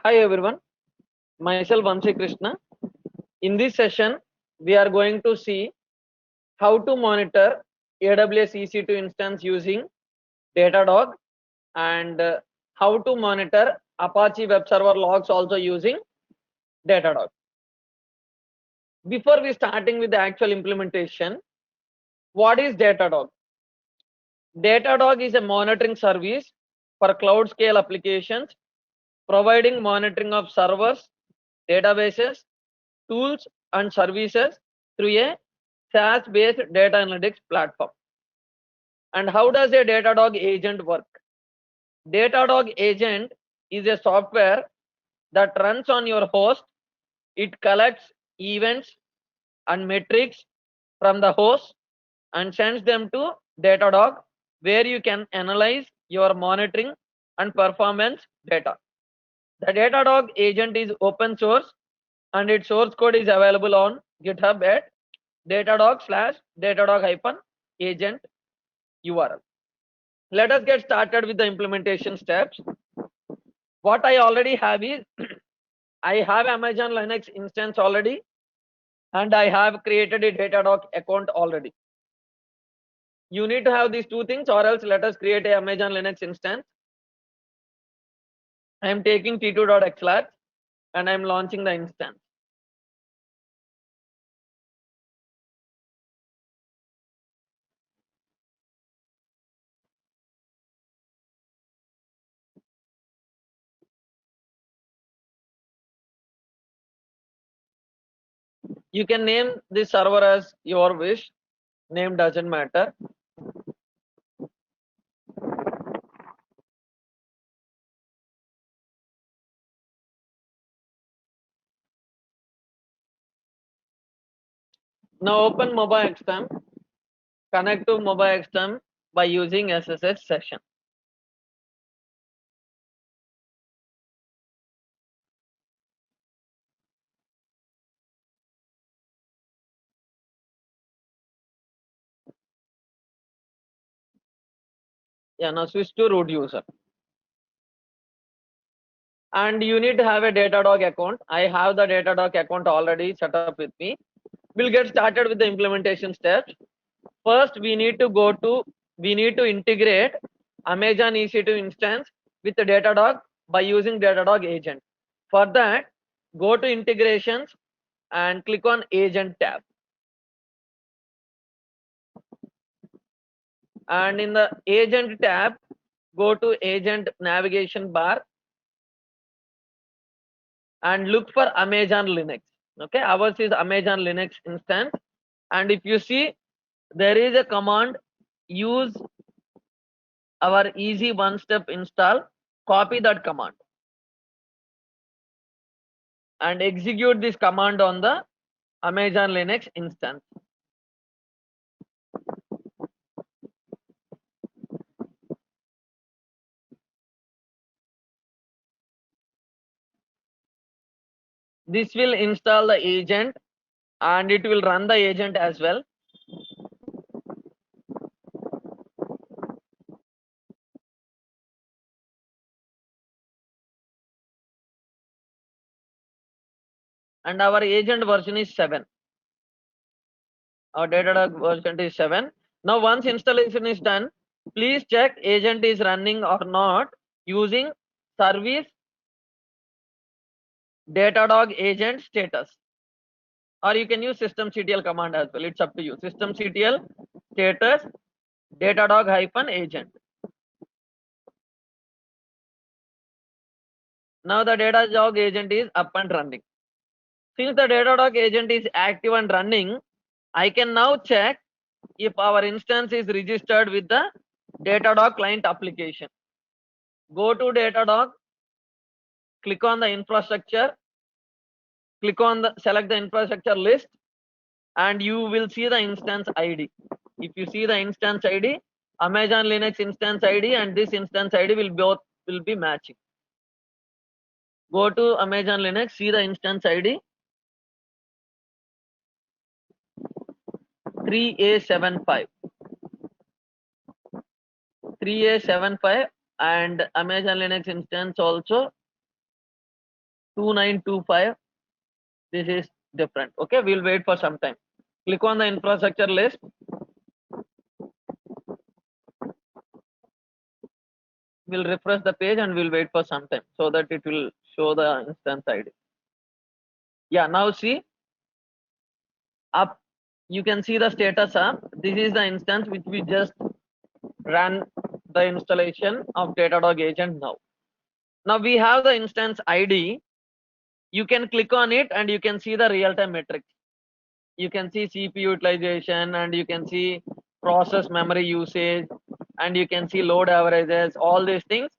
Hi everyone, myself Vanshi Krishna. In this session, we are going to see how to monitor AWS EC2 instance using Datadog and how to monitor Apache Web Server logs also using Datadog. Before we starting with the actual implementation, what is Datadog? Datadog is a monitoring service for cloud scale applications, providing monitoring of servers, databases, tools and services through a SaaS-based data analytics platform. And how does a Datadog agent work? Datadog agent is a software that runs on your host. It collects events and metrics from the host and sends them to Datadog, where you can analyze your monitoring and performance data. The Datadog agent is open source and its source code is available on GitHub at datadog/datadog-agent URL. Let us get started with the implementation steps. What I already have is I have Amazon Linux instance already and I have created a Datadog account already. You need to have these two things or else let us create a Amazon Linux instance. I am taking t2.xlargs and I am launching the instance. You can name this server as your wish. Name doesn't matter. Now open Mobile XTM. Connect to Mobile XTM by using SSH session. Yeah, now switch to root user. And you need to have a Datadog account. I have the Datadog account already set up with me. We'll get started with the implementation steps. First, we need to integrate Amazon EC2 instance with the Datadog by using Datadog agent. For that, go to integrations and click on agent tab. And in the agent tab, go to agent navigation bar and look for Amazon Linux. Okay, ours is Amazon Linux instance. And if you see, there is a command use our easy one-step install. Copy that command and execute this command on the Amazon Linux instance. This will install the agent and it will run the agent as well. And our agent version is 7. Our Datadog version is 7. Now once installation is done, please check agent is running or not using service Datadog agent status. Or you can use systemctl command as well. It's up to you. Systemctl status Datadog-agent. Now the Datadog agent is up and running. Since the Datadog agent is active and running, I can now check if our instance is registered with the Datadog client application. Go to Datadog, click on the infrastructure, select the infrastructure list, and you will see the instance ID. If you see the instance ID, Amazon Linux instance ID and this instance ID will be matching. Go to Amazon Linux, see the instance ID 3A75. 3A75 and Amazon Linux instance also 2925. This is different. Okay, we'll wait for some time. Click on the infrastructure list. We'll refresh the page and we'll wait for some time so that it will show the instance ID. Yeah, now see up, you can see the status up. This is the instance which we just ran the installation of Datadog agent now. Now we have the instance ID. You can click on it and you can see the real-time metrics. You can see CPU utilization and you can see process memory usage and you can see load averages, all these things.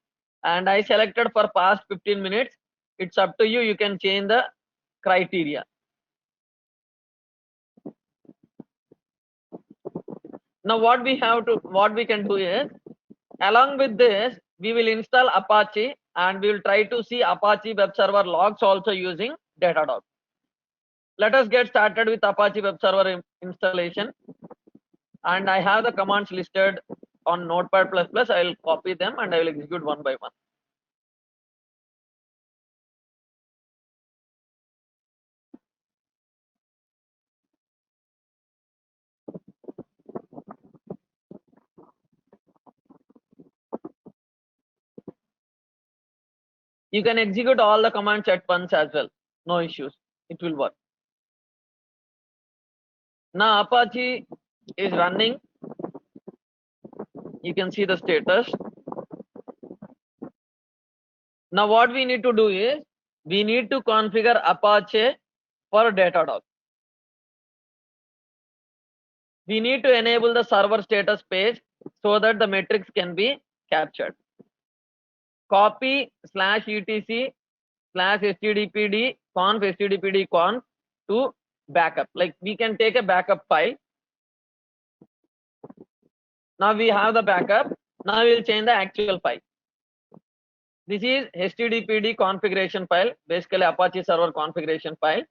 And I selected for past 15 minutes. It's up to you. You can change the criteria. Now what we can do is, along with this, we will install Apache and we will try to see Apache web server logs also using Datadog. Let us get started with Apache web server installation. And I have the commands listed on Notepad++. I will copy them and I will execute one by one. You can execute all the commands at once as well. No issues. It will work. Now Apache is running. You can see the status. Now what we need to do is, we need to configure Apache for Datadog. We need to enable the server status page so that the metrics can be captured. Copy /etc/stdpd conf to backup. Like we can take a backup file. Now we have the backup. Now we'll change the actual file. This is HTTPD configuration file, basically Apache server configuration file.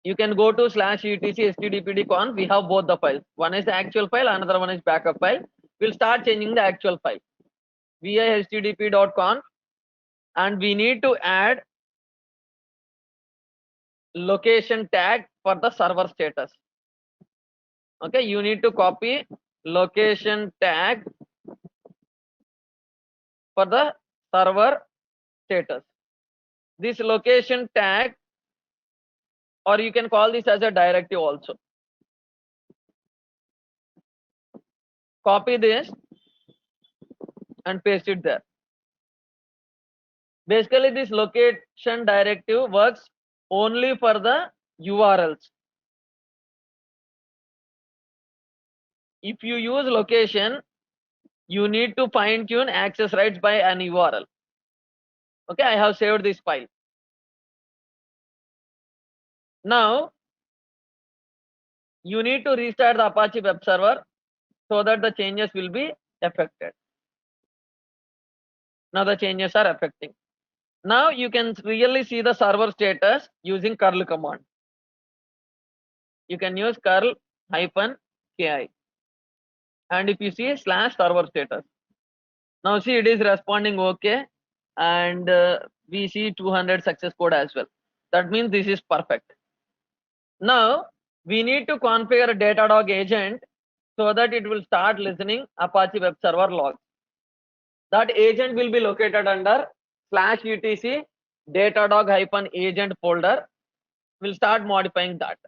You can go to /etc stdpd conf. We have both the files. One is the actual file, another one is backup file. We'll start changing the actual file. vi http.conf, and we need to add location tag for the server status. Okay, you need to copy location tag for the server status. This location tag, or you can call this as a directive also. Copy this and paste it there. Basically, this location directive works only for the URLs. If you use location, you need to fine tune access rights by an URL. Okay, I have saved this file. Now, you need to restart the Apache web server so that the changes will be affected. Now the changes are affecting. Now you can really see the server status using curl command. You can use curl -ki. And if you see /server status. Now see, it is responding okay. And we see 200 success code as well. That means this is perfect. Now we need to configure a Datadog agent so that it will start listening Apache web server logs. That agent will be located under /etc Datadog-agent folder. We'll start modifying that.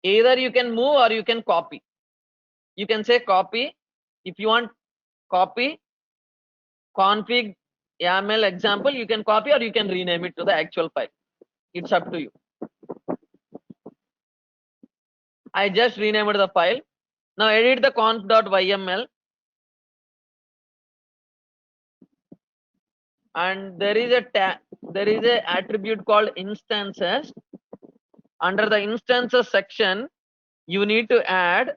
Either you can move or you can copy. You can say copy. If you want copy config YAML example, you can copy or you can rename it to the actual file. It's up to you. I just renamed the file. Now edit the conf.yml. And there is a attribute called instances. Under the instances section, you need to add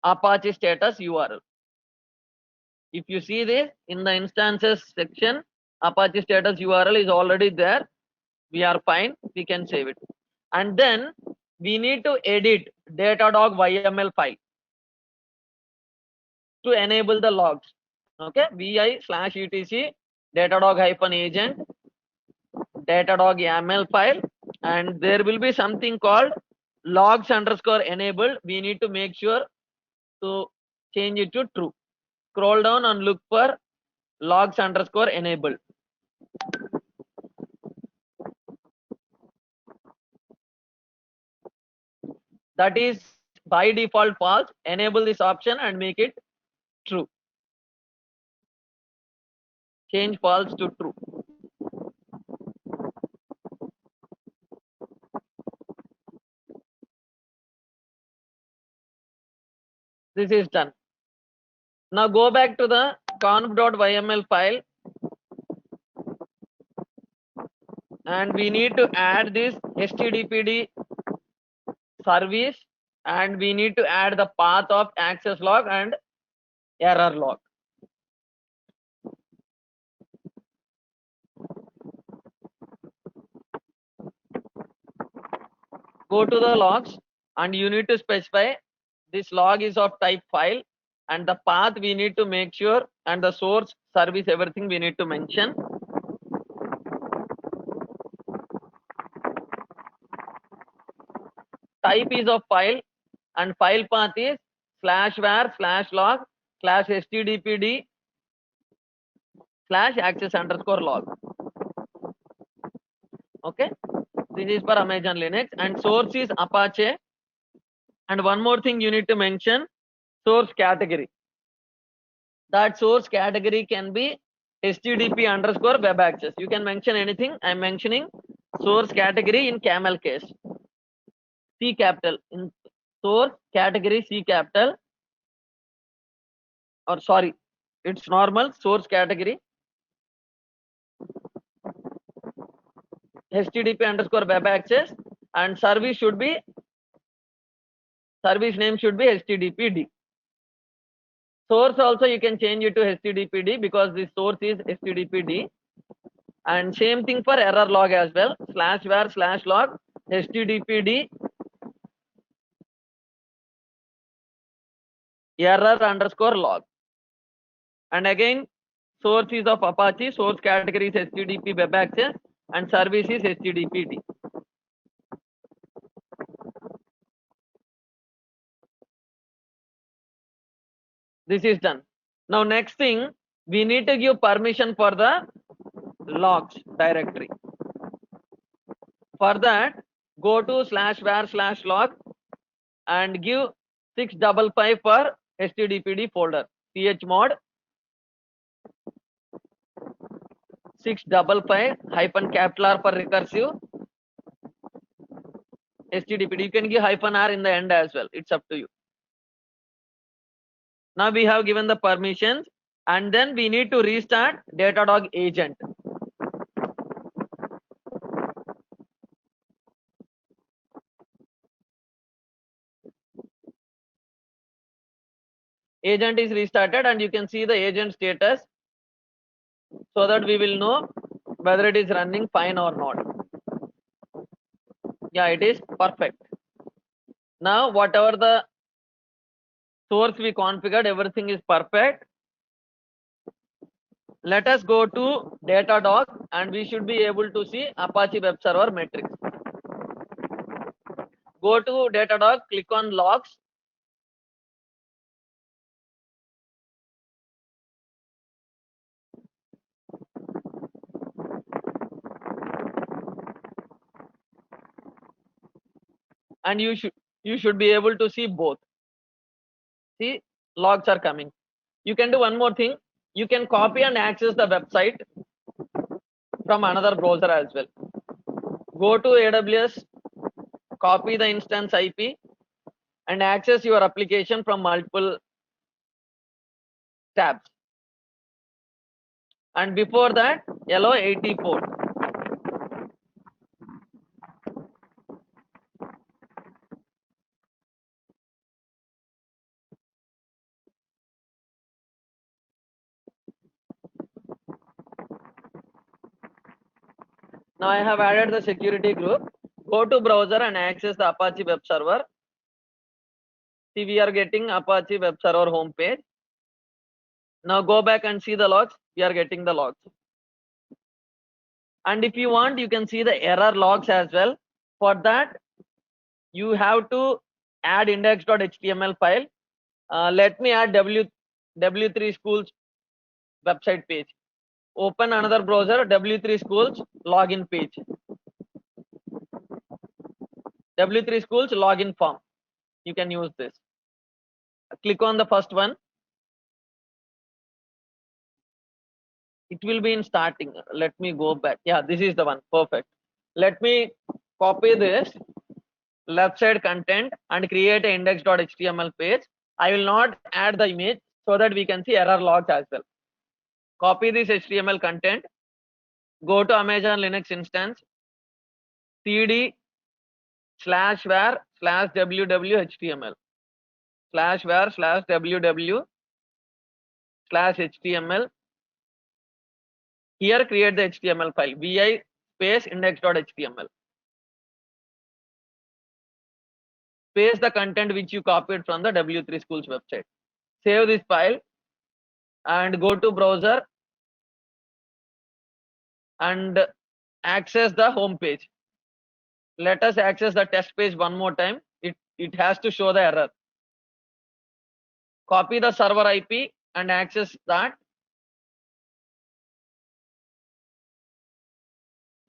Apache status URL. If you see this in the instances section, Apache status URL is already there. We are fine. We can save it. And then we need to edit Datadog YML file. to enable the logs. Okay, vi/etc datadog -agent datadog YAML file, and there will be something called logs_enabled. We need to make sure to change it to true. Scroll down and look for logs_enabled. That is by default false. Enable this option and make it true. Change false to true. This is done. Now go back to the conf.yml file, and we need to add this httpd service, and we need to add the path of access log and error log. Go to the logs, and you need to specify this log is of type file, and the path we need to make sure, and the source, service, everything we need to mention. Type is of file, and file path is /var/log/httpd/access_log. Okay, this is for Amazon Linux, and source is Apache. And one more thing you need to mention, source category. That source category can be http_web access. You can mention anything. I'm mentioning source category in camel case. C capital in source category, C capital, or sorry, it's normal source category. http_web access, and service should be, service name should be httpd. Source also you can change it to httpd because this source is httpd. And same thing for error log as well, /var/log httpd error_log. And again, source is of Apache, source category is HTTP web access, and service is httpd. This is done. Now next thing, we need to give permission for the logs directory. For that, go to /var/log and give 655 for httpd folder. chmod 655 -R for recursive httpd. You can give -R in the end as well. It's up to you. Now we have given the permissions, and then we need to restart Datadog agent. Agent is restarted, and you can see the agent status so that we will know whether it is running fine or not. Yeah, it is perfect. Now whatever the source we configured, everything is perfect. Let us go to Datadog, and we should be able to see Apache Web Server metrics. Go to Datadog, click on logs. And you should be able to see both. See, logs are coming. You can do one more thing. You can copy and access the website from another browser as well. Go to AWS, copy the instance IP, and access your application from multiple tabs. And before that, allow 80 port. Now I have added the security group. Go to browser and access the Apache Web Server. See, we are getting Apache Web Server homepage. Now go back and see the logs. We are getting the logs. And if you want, you can see the error logs as well. For that, you have to add index.html file. Let me add W3 schools website page. Open another browser, W3 schools login page. W3 schools login form. You can use this. Click on the first one. It will be in starting. Let me go back. Yeah, this is the one. Perfect. Let me copy this left side content and create an index.html page. I will not add the image so that we can see error logs as well. Copy this HTML content. Go to Amazon Linux instance. cd /var/www.html /var/www/html. Here create the HTML file vi space index.html. Paste the content which you copied from the W3 schools website. Save this file and go to browser and access the home page. Let us access the test page one more time. It has to show the error. Copy the server IP and access that.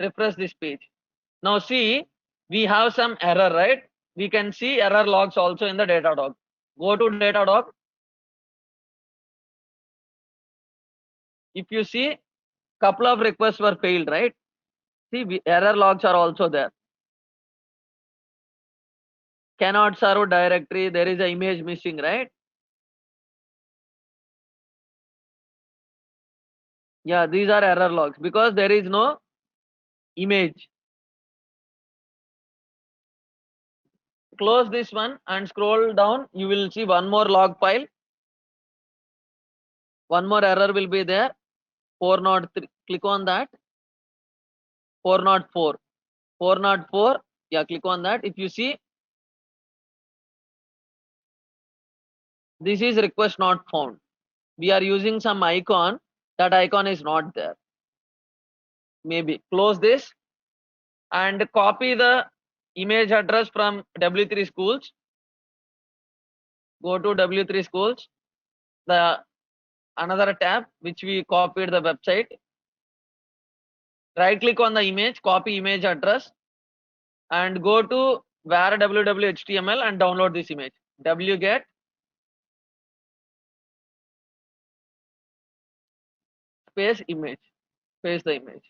Refresh this page. Now see, we have some error, right? We can see error logs also in the Datadog. Go to Datadog. If you see, couple of requests were failed, right? See, error logs are also there. Cannot serve directory, there is an image missing, right? Yeah, these are error logs because there is no image. Close this one and scroll down. You will see one more log file. One more error will be there. 403. Click on that. 404. 404. Yeah, click on that. If you see, this is request not found. We are using some icon. That icon is not there. Maybe close this and copy the image address from W3 schools. Go to W3 schools. The another tab which we copied the website. Right click on the image, copy image address and go to var www.html and download this image. wget space image. Paste the image.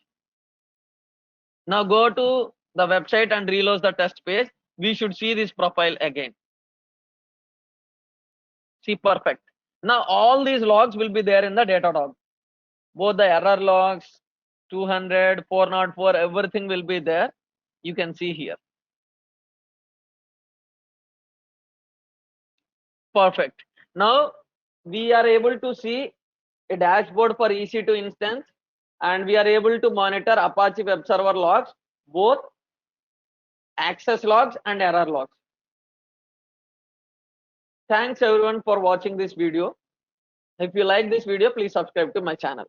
Now go to the website and reload the test page. We should see this profile again. See, perfect. Now all these logs will be there in the Datadog. Both the error logs, 200, 404, everything will be there. You can see here. Perfect. Now we are able to see a dashboard for EC2 instance and we are able to monitor Apache web server logs, both access logs and error logs. Thanks everyone for watching this video. If you like this video, please subscribe to my channel.